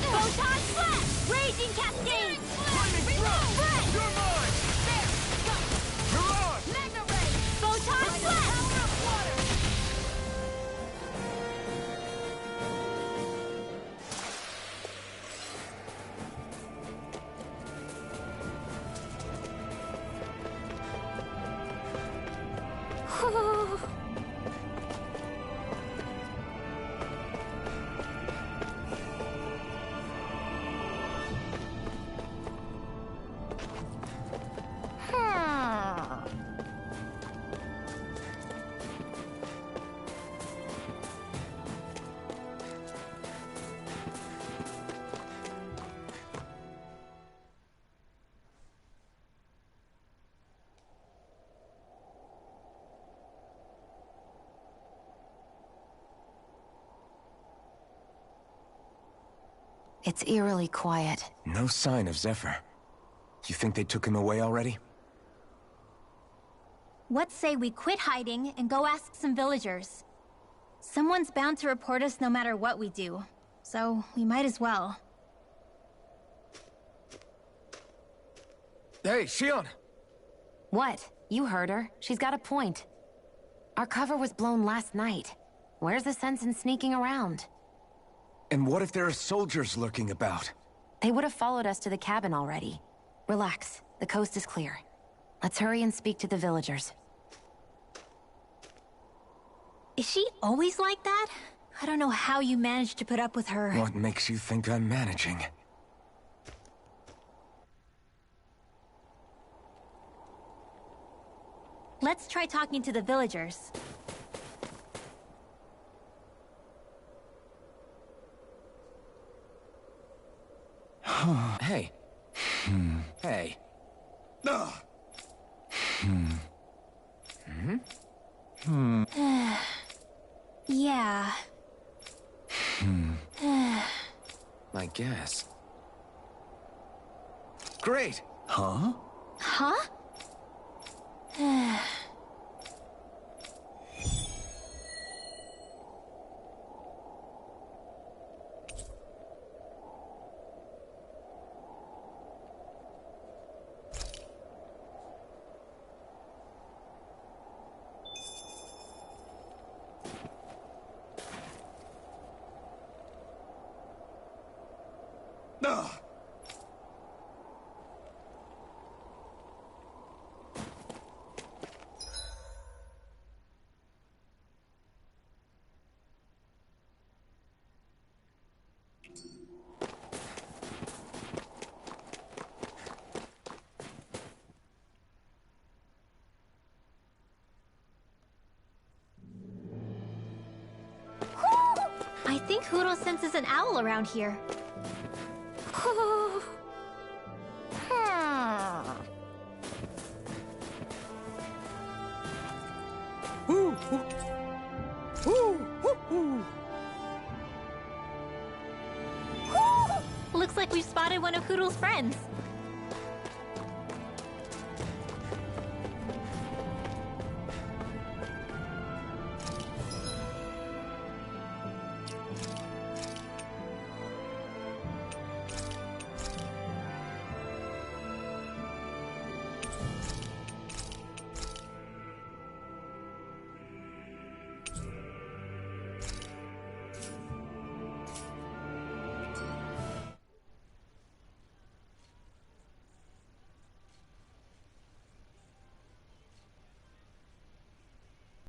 Photon flash! Raging cascade! Lightning thrust! You're mine! You're on! Magna ray! Photon flash! It's eerily quiet. No sign of Zephyr. You think they took him away already? What say we quit hiding and go ask some villagers? Someone's bound to report us no matter what we do, so we might as well. Hey, Shion! What? You heard her. She's got a point. Our cover was blown last night. Where's the sense in sneaking around? And what if there are soldiers lurking about? They would have followed us to the cabin already. Relax. The coast is clear. Let's hurry and speak to the villagers. Is she always like that? I don't know how you managed to put up with her. What makes you think I'm managing? Let's try talking to the villagers. Hey. Hey. Yeah. I guess. Great! Huh? I think Huro senses an owl around here. Looks like we've spotted one of Hoodle's friends.